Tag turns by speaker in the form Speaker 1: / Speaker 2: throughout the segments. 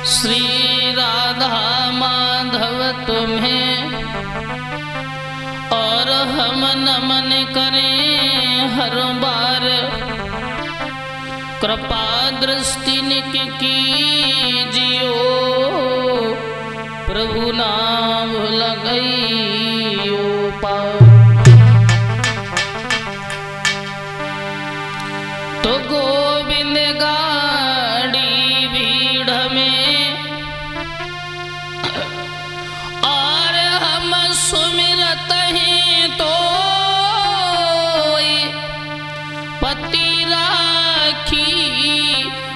Speaker 1: श्री राधा माधव तुम्हें और हम नमन करें हर बार। कृपा दृष्टि निक कीजियो प्रभु नाम लगइयो पार। तो गोविंद गाड़ी भीड़ में और हम सुमिरत हैं तो पति राखी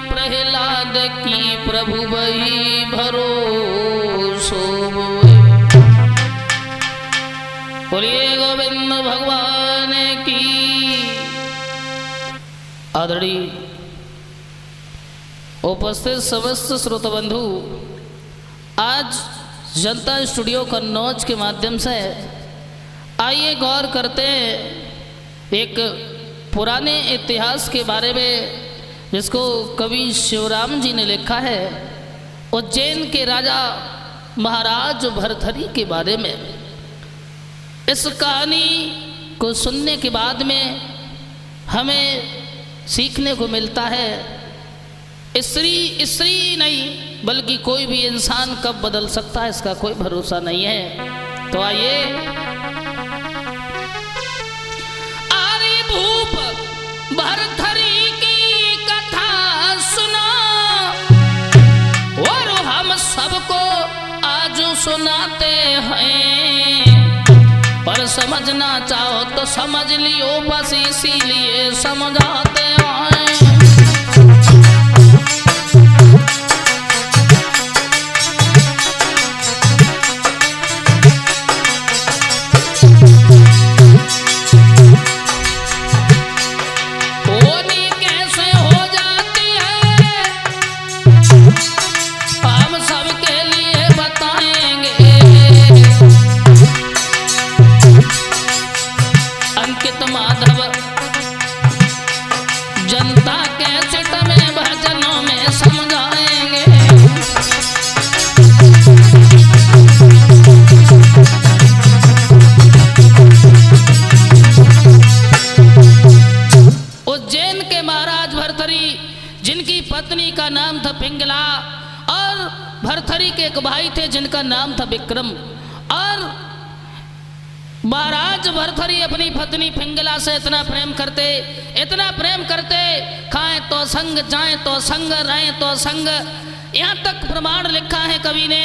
Speaker 1: प्रहलाद की प्रभु वही भरोसो। बोलिए गोविंद भगवान की। आदरणीय उपस्थित समस्त श्रोता बंधु, आज जनता स्टूडियो कन्नौज के माध्यम से आइए गौर करते हैं एक पुराने इतिहास के बारे में जिसको कवि शिवराम जी ने लिखा है। उज्जैन के राजा महाराज भरथरी के बारे में। इस कहानी को सुनने के बाद में हमें सीखने को मिलता है स्त्री नहीं बल्कि कोई भी इंसान कब बदल सकता है इसका कोई भरोसा नहीं है। तो आइए आर्य भूप भरथरी की कथा सुना और हम सबको आज सुनाते हैं। पर समझना चाहो तो समझ लियो, बस इसीलिए समझाते हैं। जिनकी पत्नी का नाम था पिंगला और भरथरी के एक भाई थे जिनका नाम था विक्रम। और महाराज भरथरी अपनी पत्नी पिंगला से इतना प्रेम करते, खाएं तो संग, जाएं तो संग, रहें तो संग। यहाँ तक प्रमाण लिखा है कवि ने,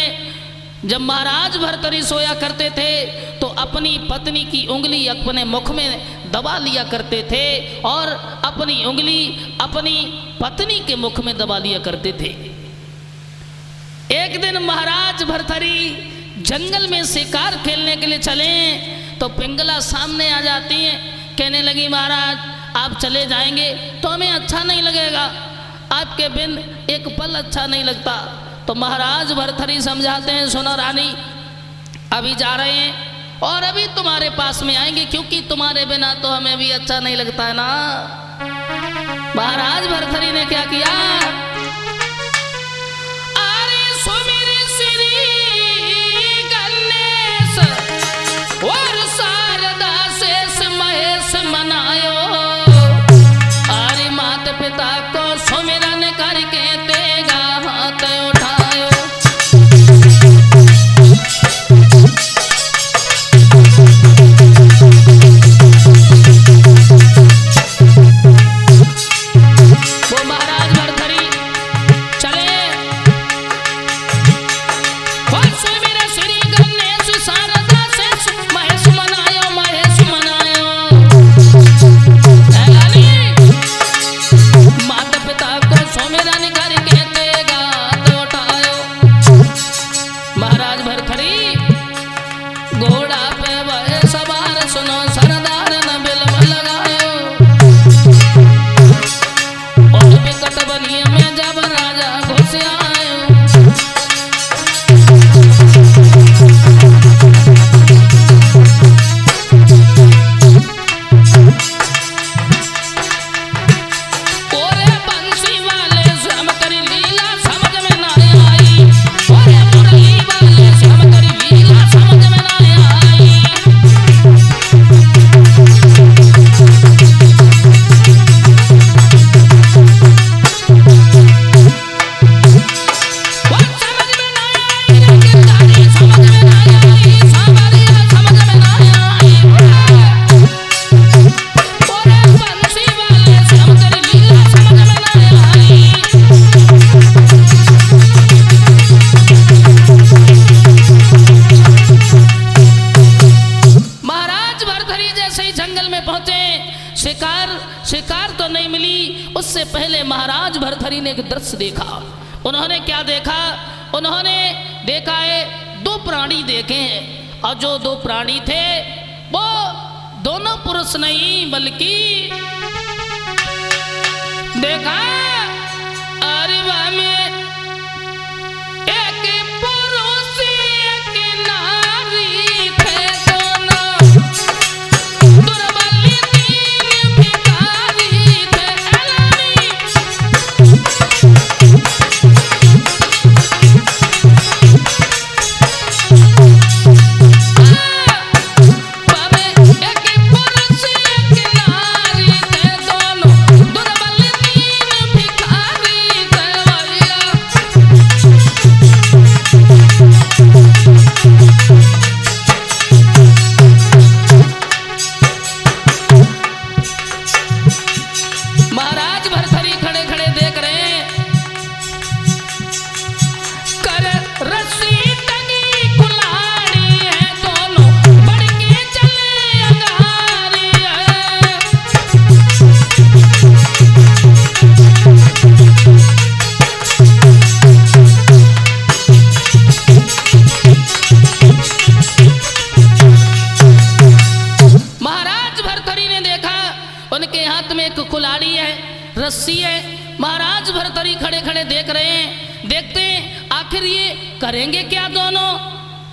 Speaker 1: जब महाराज भरथरी सोया करते थे तो अपनी पत्नी की उंगली अपने मुख में दबा लिया करते थे और अपनी उंगली अपनी पत्नी के मुख में दबा लिया करते थे। एक दिन महाराज भरथरी जंगल में शिकार खेलने के लिए चले तो पिंगला सामने आ जाती है, कहने लगी महाराज आप चले जाएंगे तो हमें अच्छा नहीं लगेगा, आपके बिन एक पल अच्छा नहीं लगता। तो महाराज भरथरी समझाते हैं, सुनो रानी अभी जा रहे हैं और अभी तुम्हारे पास में आएंगे क्योंकि तुम्हारे बिना तो हमें भी अच्छा नहीं लगता है ना। महाराज भरथरी ने क्या किया, अरे सुमिर श्री गणेश और शारदा शेष महेश मनायो। अरे माता पिता को सुमिरन करके देगा हाथ उठायो। वो महाराज भरथरी चले और सुमिर श्री गणेश शारदा शेष महेश मनायो, महेश मनायो। माता पिता को सुमिरन करके देगा तो उठायो। महाराज भरथरी घोड़ा पे वह सवार, सुनो सरदार न बिलम लगायो। और विकट बनिए में जब राजा घुस आयो। ओरे बंसी वाले श्रम उससे पहले महाराज भर्तहरि ने एक दृश्य देखा। उन्होंने क्या देखा? उन्होंने देखा है दो प्राणी देखे हैं, और जो दो प्राणी थे वो दोनों पुरुष नहीं बल्कि देखा अरवा में एक पुरुष एक नारी थे, दोनों दुर्बल दीन भिखारी थे। महाराज भर्तहरि खड़े खड़े देख रहे हैं, कर रस्सी टंगी कुल्हाड़ी है, दोनों बढ़ के चले अंगारी है। महाराज भर्तहरि ने देखा उनके हाथ में एक कुल्हाड़ी है, रस्सी है। महाराज भर्तहरि खड़े खड़े देख रहे हैं, देखते हैं आखिर ये करेंगे क्या दोनों।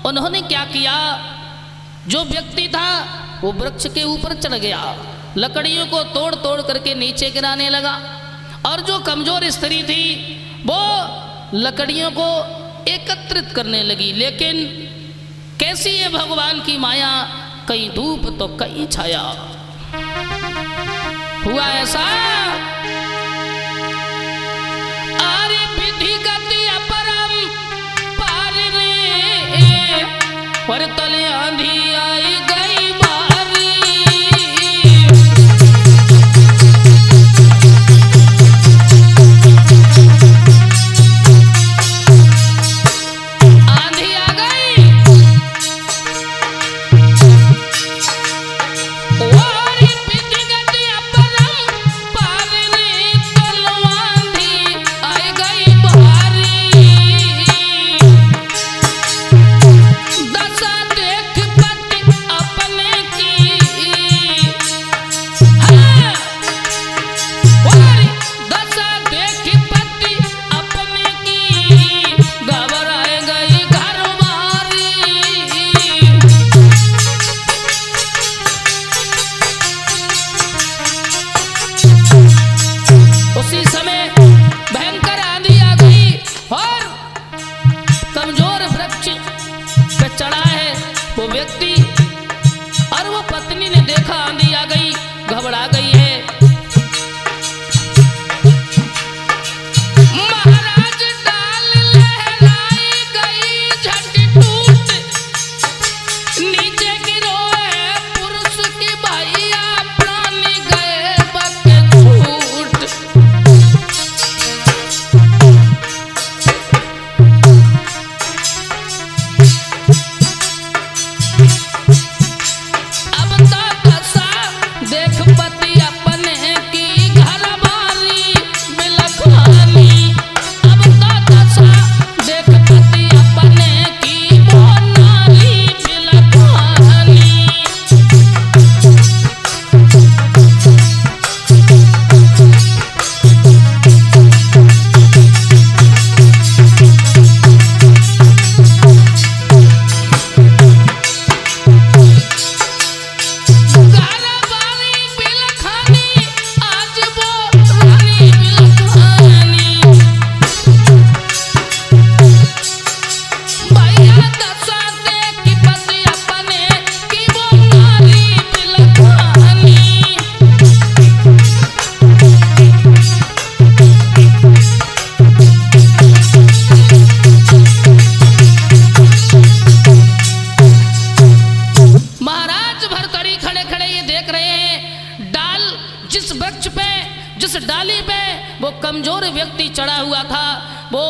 Speaker 1: उन्होंने क्या किया? जो व्यक्ति था वो वृक्ष के ऊपर चढ़ गया, लकड़ियों को तोड़ तोड़ करके नीचे गिराने लगा, और जो कमजोर स्त्री थी वो लकड़ियों को एकत्रित करने लगी। लेकिन कैसी है भगवान की माया, कहीं धूप तो कहीं छाया। हुआ ऐसा अरे विधि गति अपरम पार रे, पर तले आंधी आई गई बारी। आंधी आ गई वो कमजोर व्यक्ति चढ़ा हुआ था, वो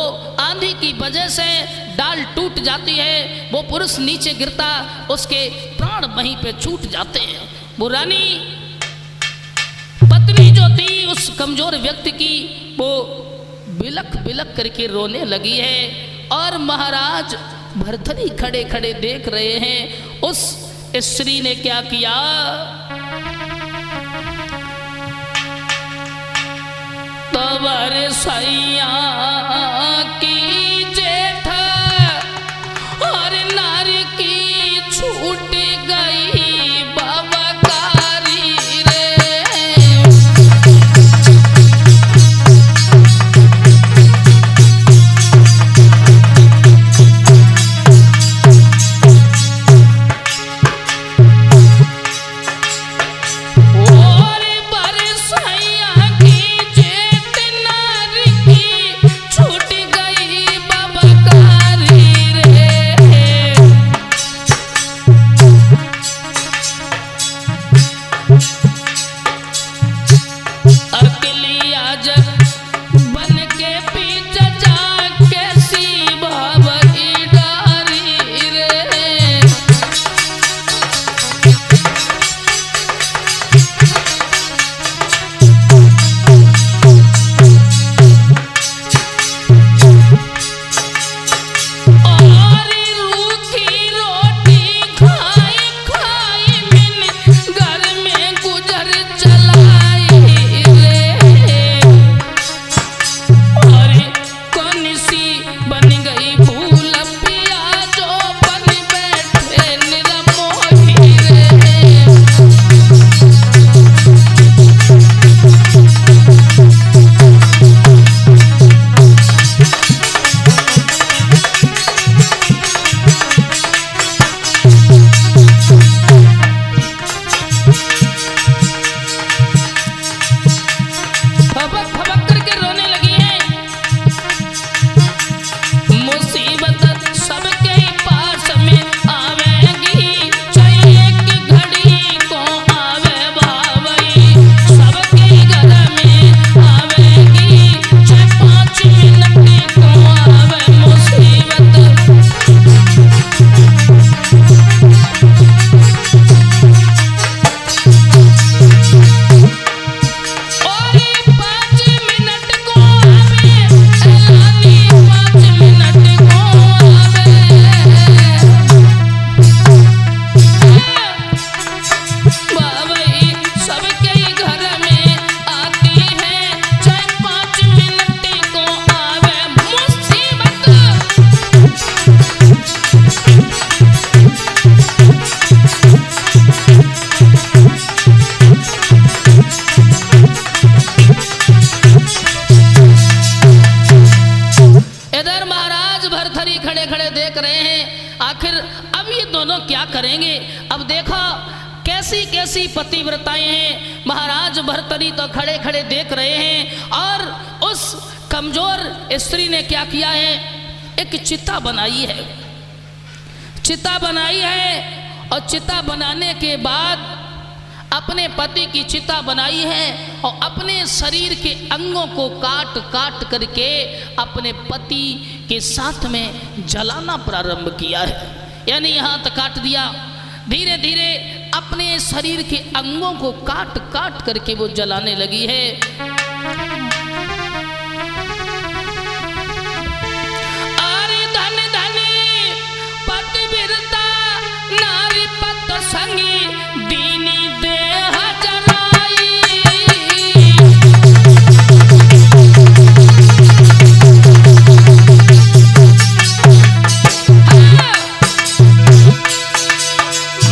Speaker 1: आंधी की वजह से डाल टूट जाती है, वो पुरुष नीचे गिरता, उसके प्राण वहीं पे छूट जाते हैं। वो रानी पत्नी जो थी उस कमजोर व्यक्ति की वो बिलख बिलख करके रोने लगी है और महाराज भर्तरी खड़े खड़े देख रहे हैं। उस स्त्री ने क्या किया, तवर सैया की जेठ और नारी की छूट गई बबकारी रे। और बरसैया की जेठ नारी की छूट गई बबकारी रे। अकेली आज बन के पीछे जाके सी बाबरी डारी रे। और रूखी रोटी खाई खाई मैंने घर में गुजर चलाई रे। और कौन सी बन गई भूल पिया जो बन बैठे निरमोही रे। फबक फबक करके रोने लगी है। मुसीबत सबके ही पास में आवेगी, चाहिए कि घड़ी को आवे बाबई। सबके ही घर में आवेगी, चाहे 5 मिनट को आवे मुसीबत। और 5 मिनट को आवे एलानी, 5 मिनट को आवे। बाबई सबके ही घर में आती है, चाहे 5 मिनट को आवे मुसीबत। इधर महाराज भरथरी खड़े खड़े देख रहे हैं, आखिर अब ये दोनों क्या करेंगे। अब देखो कैसी कैसी पतिव्रताएं हैं। महाराज भरथरी तो खड़े खड़े देख रहे हैं और उस कमजोर स्त्री ने क्या किया है, एक चिता बनाई है। चिता बनाई है और चिता बनाने के बाद अपने पति की चिता बनाई है और अपने शरीर के अंगों को काट काट करके अपने पति के साथ में जलाना प्रारंभ किया है। यानी यहाँ तक काट दिया, धीरे धीरे अपने शरीर के अंगों को काट काट करके वो जलाने लगी है। अरे धन धनी पतिव्रता नारी पत संगी दीनी देह जलाई।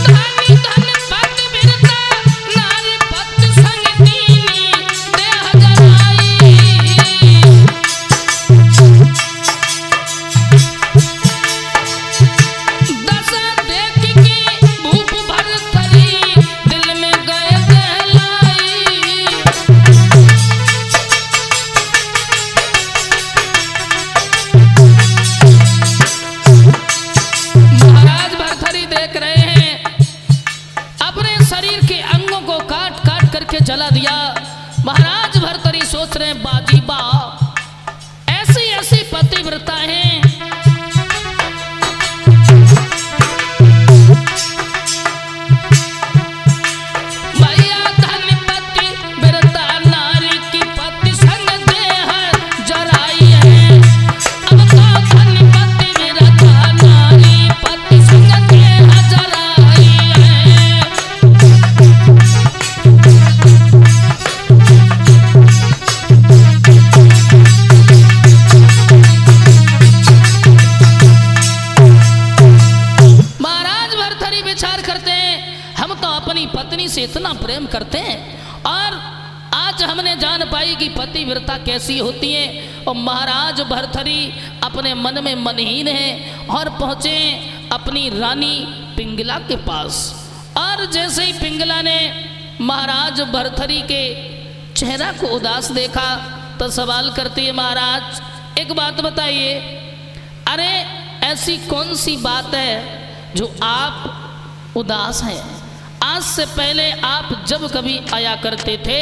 Speaker 1: धनी धन पतिव्रता नारी पत संग दीनी देह जलाई। दशा देख के भूप भरथरी दिल में गए दहलाई। महाराज भरथरी देख रहे हैं, अपने शरीर के अंगों को काट काट करके जला दिया। महाराज भरथरी सोच रहे हैं, बाजी बा ऐसी ऐसी पतिव्रता हैं। भैया धन पतिव्रता नारी की से इतना प्रेम करते हैं। और आज हमने जान पाई कि पतिव्रता कैसी होती है। और महाराज भर्तृहरि अपने मन में मनहीन है और पहुँचे अपनी रानी पिंगला के पास। और जैसे ही पिंगला ने महाराज भर्तृहरि के चेहरा को उदास देखा तो सवाल करती है, महाराज एक बात बताइए, अरे ऐसी कौन सी बात है जो आप उदास हैं? आज से पहले आप जब कभी आया करते थे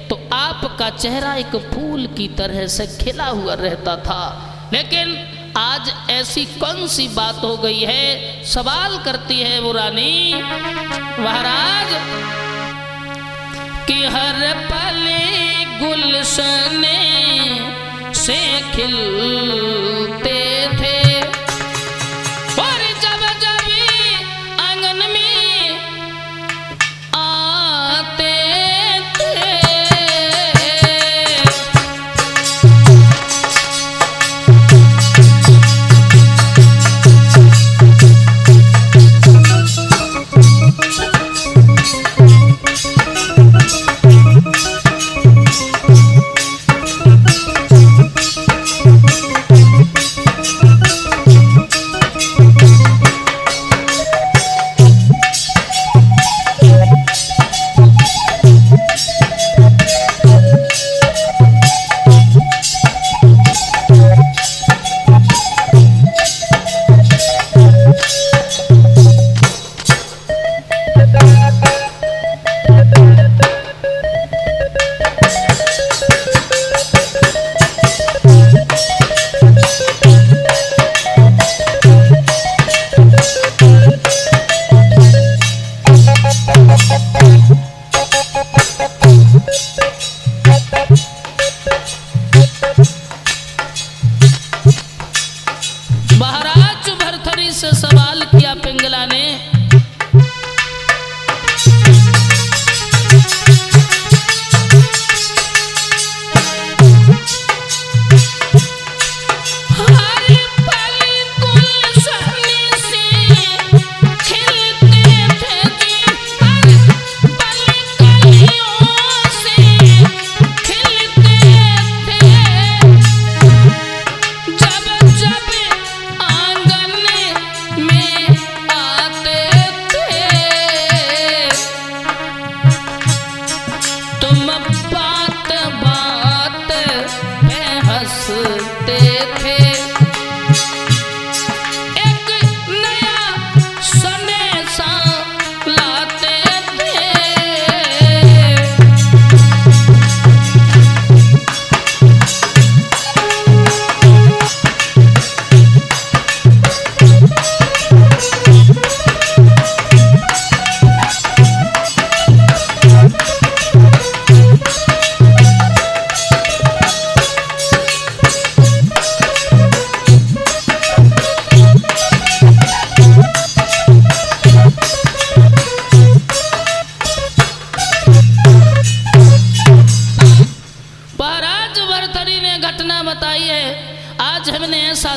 Speaker 1: तो आपका चेहरा एक फूल की तरह से खिला हुआ रहता था, लेकिन आज ऐसी कौन सी बात हो गई है? सवाल करती है वो रानी। महाराज कि हर पल गुलशन से खिलते थे और जब जब आंगन में आते थे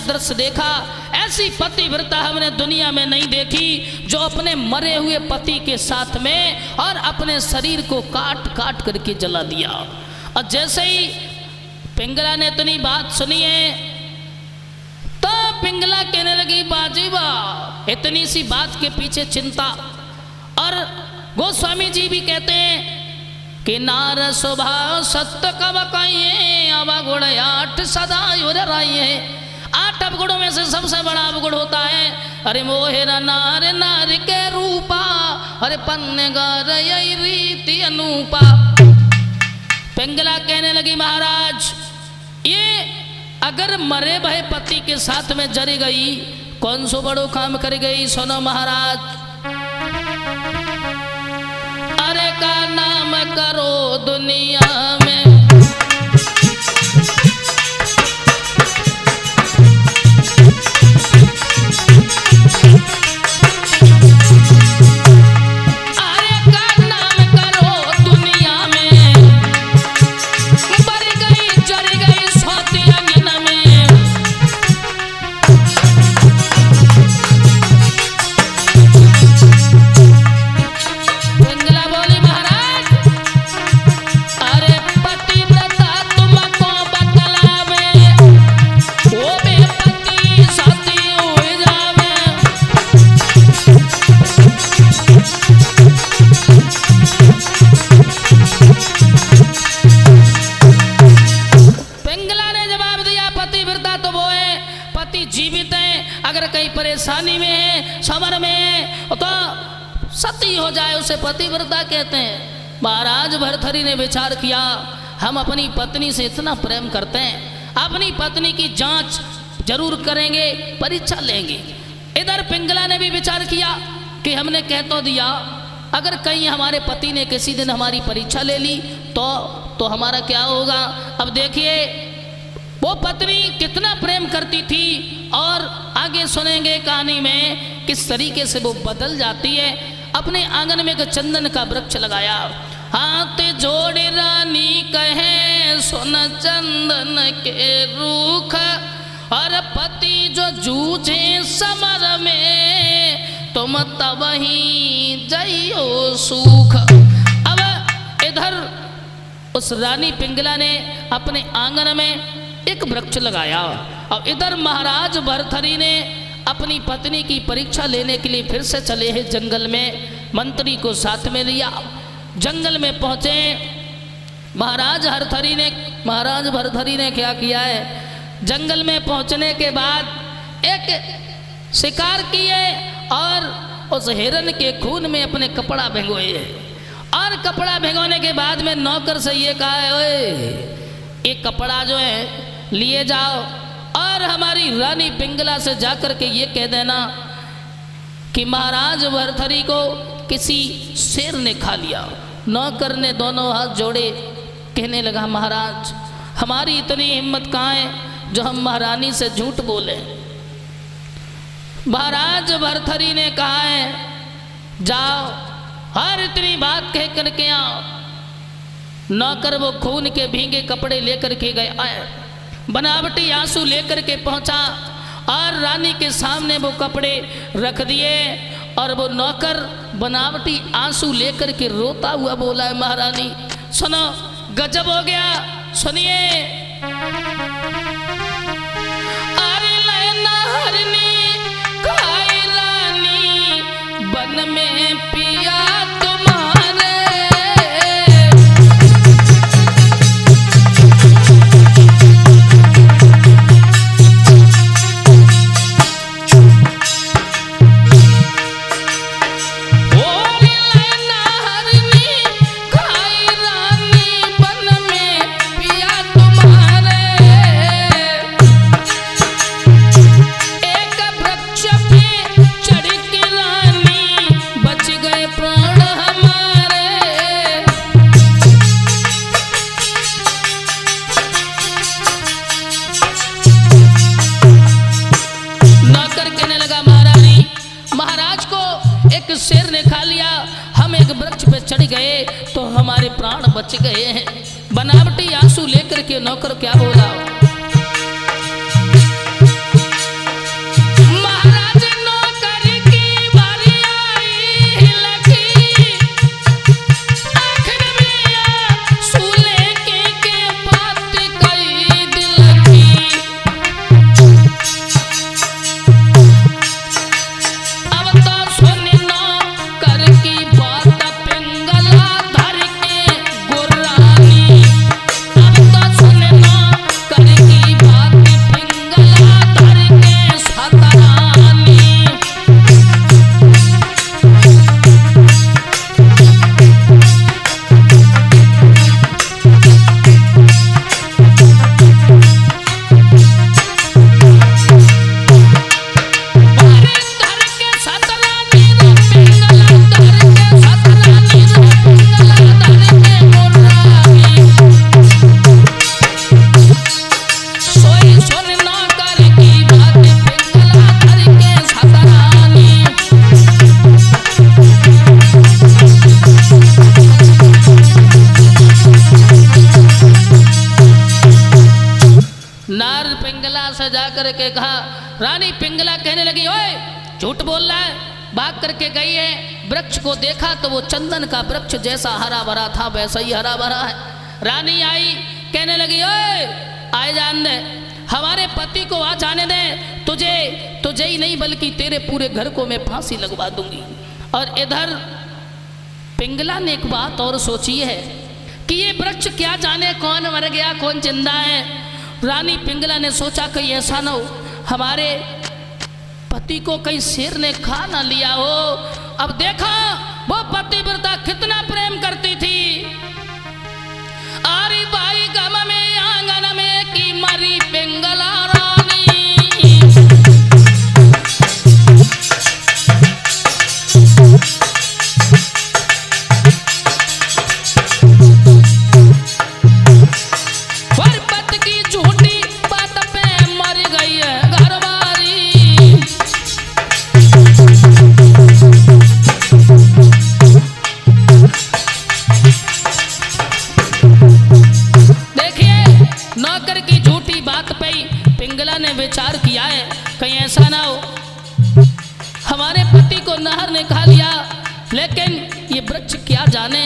Speaker 1: दृश्य देखा, ऐसी पतिव्रता हमने दुनिया में नहीं देखी जो अपने मरे हुए पति के साथ में और अपने शरीर को काट काट करके जला दिया। और जैसे ही पिंगला ने इतनी बात सुनी है तो पिंगला कहने लगी, बाजी वाह, इतनी सी बात के पीछे चिंता। और गोस्वामी जी भी कहते हैं कि नार स्वभाव सत्य कब कहिए अवगुण आठ सदा युराइए। 8 अवगुणों में से सबसे बड़ा अवगुण होता है अरे मोहेरा नार नार के रूपा, अरे पन्ने गार यही रीति अनूपा। पिंगला कहने लगी, महाराज ये अगर मरे भय पति के साथ में जरी गई कौन सो बड़ो काम कर गई। सुनो महाराज, अरे का नाम करो दुनिया में, अरे का नाम करो दुनिया में, मर गई जर गई सोती अंगन में। पिंगला बोली, अगर कहीं परेशानी में है, समर में है, तो सती हो जाए उसे पतिव्रता कहते हैं। महाराज भर्तृहरि ने विचार किया, हम अपनी पत्नी से इतना प्रेम करते हैं, अपनी पत्नी की जांच जरूर करेंगे, परीक्षा लेंगे। इधर पिंगला ने भी विचार किया कि हमने कह तो दिया, अगर कहीं हमारे पति ने किसी दिन हमारी परीक्षा ले ली तो हमारा क्या होगा। अब देखिए वो पत्नी कितना प्रेम करती थी, और आगे सुनेंगे कहानी में किस तरीके से वो बदल जाती है। अपने आंगन में एक चंदन का वृक्ष लगाया, हाथ जोड़ रानी कहे सुन चंदन के रूख, और पति जो जूझे समर में तुम तब ही जइयो सुख। अब इधर उस रानी पिंगला ने अपने आंगन में एक वृक्ष लगाया, और इधर महाराज भर्तृहरि ने अपनी पत्नी की परीक्षा लेने के लिए फिर से चले हैं जंगल में। मंत्री को साथ में लिया, जंगल में पहुंचे। महाराज भर्तृहरि ने क्या किया है, जंगल में पहुंचने के बाद एक शिकार किए और उस हिरन के खून में अपने कपड़ा भिगोए, और कपड़ा भिगोने के बाद में नौकर से ये कहा है, ओए ये कपड़ा जो है लिए जाओ और हमारी रानी पिंगला से जाकर के ये कह देना कि महाराज भर्तृहरि को किसी शेर ने खा लिया। नौकर ने दोनों हाथ जोड़े, कहने लगा, महाराज हमारी इतनी हिम्मत कहाँ है जो हम महारानी से झूठ बोले। महाराज भर्तृहरि ने कहा है, जाओ हर इतनी बात कह करके आओ। नौकर वो खून के भीगे कपड़े लेकर के गए, आए बनावटी आंसू लेकर के पहुंचा, और रानी के सामने वो कपड़े रख दिए, और वो नौकर बनावटी आंसू लेकर के रोता हुआ बोला है, महारानी सुनो गजब हो गया, सुनिए। अरे लैना हरनी खाई रानी बन में पिया तुम्हारे, शेर ने खा लिया, हम एक वृक्ष पे चढ़ गए तो हमारे प्राण बच गए हैं। बनावटी आंसू लेकर के नौकर क्या बोला, महाराज नौकर की बारी आई लगी, आखिर में आंसू लेके के बात कही दिल की। अब तो सुन की बात पिंगला धर के गुर्रानी, अब तो सुनना कर की बात पिंगला धर के सतरानी। नार पिंगला से जाकर के कहा, रानी पिंगला कहने लगी, ओए झूठ बोल रहा है। भाग करके गई है, वृक्ष को देखा तो वो चंदन का वृक्ष जैसा हरा भरा था वैसा ही हरा भरा है। रानी आई, कहने लगी, ओए आए जान दे, हमारे पति को आ जाने दे, तुझे ही नहीं बल्कि तेरे पूरे घर को मैं फांसी लगवा दूंगी। और इधर पिंगला ने एक बात और सोची है कि ये वृक्ष क्या जाने कौन मर गया कौन जिंदा है। रानी पिंगला ने सोचा कि ऐसा न हो हमारे पति को कहीं शेर ने खा ना लिया हो। अब देखा वो पतिव्रता कितना प्रेम करती थी। आरी बाई गम में आंगन में की मरी पिंगला रानी। पति की झूठी बात पे मर गई है घरवारी। नौकर की झूठी बात पे पिंगला ने विचार किया है कहीं ऐसा ना हो हमारे पति को नहर ने खा लिया। लेकिन ये वृक्ष क्या जाने,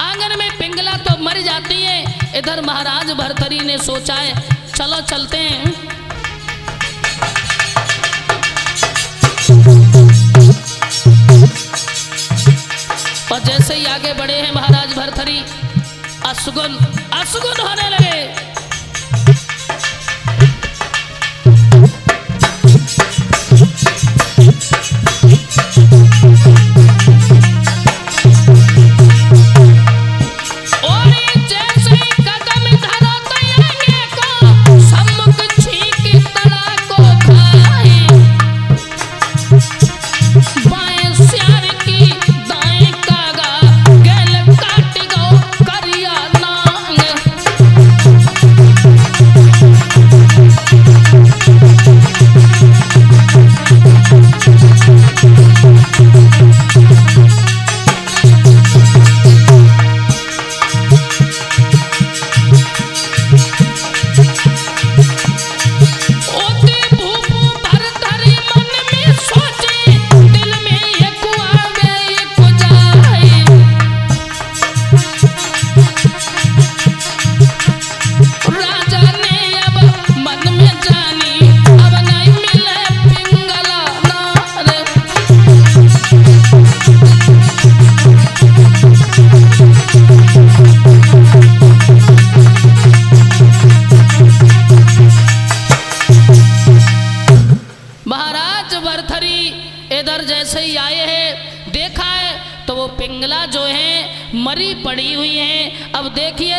Speaker 1: आंगन में पिंगला तो मर जाती है। इधर महाराज भर्तरी ने सोचा है चलो चलते हैं। और जैसे ही आगे बढ़े हैं महाराज भर्तरी अशुगुन अशुगुन होने लगे। इधर जैसे ही आए हैं देखा है तो वो पिंगला जो है मरी पड़ी हुई है। अब देखिए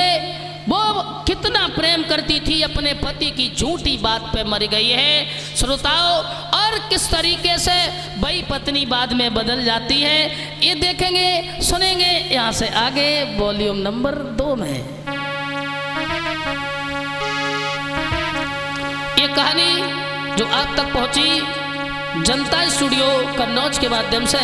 Speaker 1: वो कितना प्रेम करती थी अपने पति की झूठी बात पे मर गई है श्रोताओं। और किस तरीके से बई पत्नी बाद में बदल जाती है ये देखेंगे सुनेंगे यहाँ से आगे वॉल्यूम नंबर 2 में। ये कहानी जो आप तक पहुंची जनता स्टूडियो कन्नौज के माध्यम से